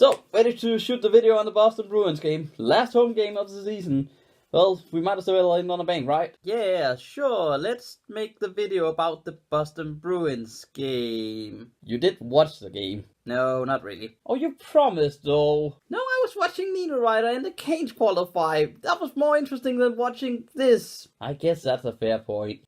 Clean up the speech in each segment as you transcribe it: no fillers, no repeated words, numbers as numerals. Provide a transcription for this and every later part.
So, ready to shoot the video on the Boston Bruins game. Last home game of the season. Well, we might as well end on a bang, right? Yeah, sure. Let's make the video about the Boston Bruins game. You did watch the game? No, not really. Oh, you promised, though. No, I was watching Niederreiter and the Canes qualify. That was more interesting than watching this. I guess that's a fair point.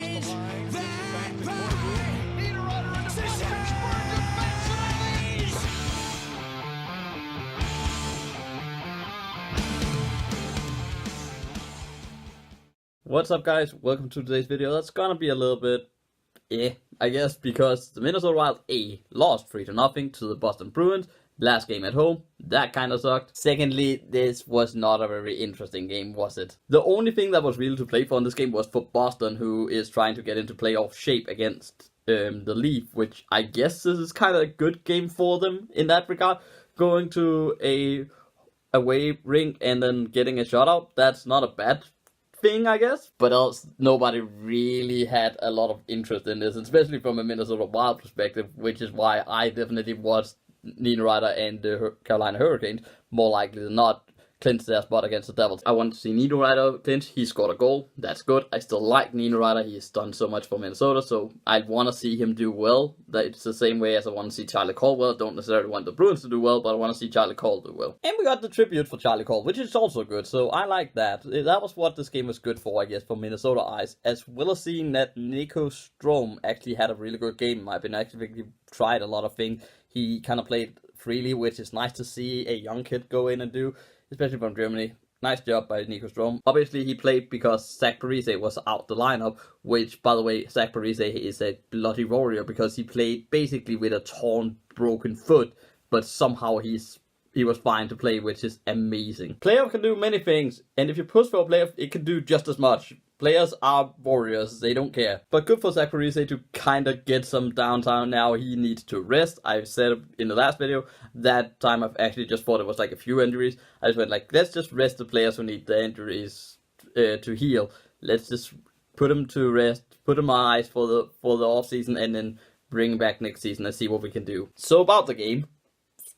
What's up, guys? Welcome to today's video. That's gonna be a little bit I guess, because the Minnesota Wild lost 3-0 to the Boston Bruins last game at home. That kind of sucked. Secondly, this was not a very interesting game, was it? The only thing that was real to play for in this game was for Boston, who is trying to get into playoff shape against the Leaf, which I guess this is kind of a good game for them in that regard. Going to a away rink and then getting a shutout, that's not a bad thing, I guess, but else nobody really had a lot of interest in this, especially from a Minnesota Wild perspective, which is why I definitely watched Niederreiter and the Carolina Hurricanes more likely than not clinch their spot against the Devils. I want to see Niederreiter clinch. He scored a goal. That's good. I still like Niederreiter. He's done so much for Minnesota, so I want to see him do well. It's the same way as I want to see Charlie Caldwell. I don't necessarily want the Bruins to do well, but I want to see Charlie Caldwell do well. And we got the tribute for Charlie Caldwell, which is also good, so I like that. That was what this game was good for, I guess, for Minnesota eyes, as well as seeing that Nico Strome actually had a really good game, in my opinion. Actually tried a lot of things. He kind of played freely, which is nice to see a young kid go in and do, especially from Germany. Nice job by Nico Strome. Obviously, he played because Zach Parise was out the lineup, which, by the way, Zach Parise is a bloody warrior because he played basically with a torn, broken foot, but somehow he was fine to play, which is amazing. Playoff can do many things, and if you push for a playoff, it can do just as much. Players are warriors, they don't care. But good for Zach Parise to kind of get some downtime now. He needs to rest. I've said in the last video, that time I've actually just thought it was like a few injuries. I just went like, let's just rest the players who need the injuries to heal. Let's just put them to rest, put them on ice for the off season, and then bring them back next season and see what we can do. So about the game,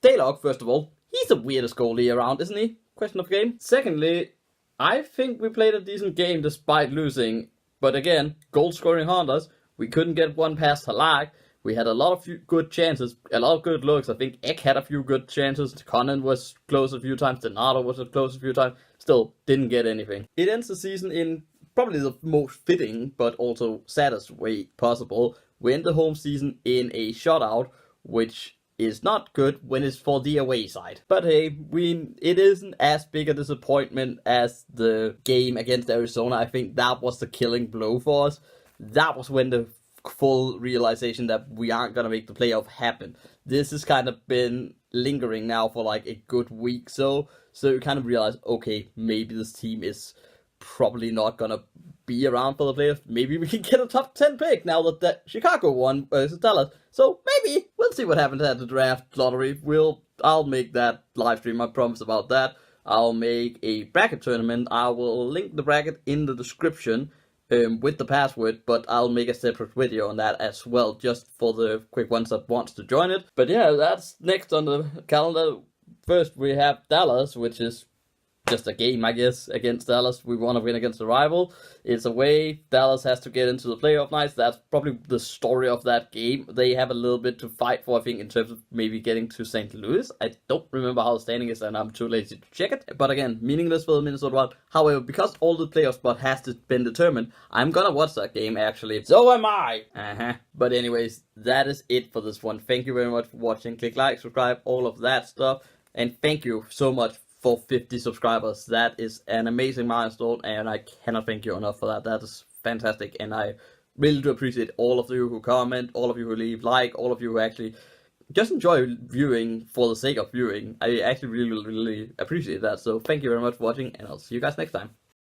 Stalock, first of all, he's the weirdest goalie around, isn't he? Question of game. Secondly, I think we played a decent game despite losing, but again, goal-scoring Hondas, we couldn't get one past Halak. We had a lot of good chances, a lot of good looks. I think Ek had a few good chances, Conan was close a few times, Donato was close a few times, still didn't get anything. It ends the season in probably the most fitting, but also saddest way possible. We end the home season in a shutout, which is not good when it's for the away side. But hey, it isn't as big a disappointment as the game against Arizona. I think that was the killing blow for us. That was when the full realization that we aren't gonna make the playoff happen. This has kind of been lingering now for like a good week, so you kind of realize, okay, maybe this team is probably not gonna be around for the playoffs. Maybe we can get a top 10 pick now that Chicago won versus Dallas. So maybe we'll see what happens at the draft lottery. I'll make that live stream. I promise about that. I'll make a bracket tournament. I will link the bracket in the description with the password, but I'll make a separate video on that as well, just for the quick ones that wants to join it. But yeah, that's next on the calendar. First we have Dallas, which is just a game, I guess, against Dallas. We want to win against the rival. It's away. Dallas has to get into the playoff nights. That's probably the story of that game. They have a little bit to fight for, I think, in terms of maybe getting to St. Louis. I don't remember how the standing is, and I'm too lazy to check it. But again, meaningless for the Minnesota Wild. However, because all the playoff spot has been determined, I'm gonna watch that game, actually. So am I! But anyways, that is it for this one. Thank you very much for watching. Click like, subscribe, all of that stuff. And thank you so much for 50 subscribers. That is an amazing milestone, and I cannot thank you enough for that. That is fantastic, and I really do appreciate all of you who comment, all of you who leave like, all of you who actually just enjoy viewing for the sake of viewing. I actually really appreciate that. So thank you very much for watching, and I'll see you guys next time.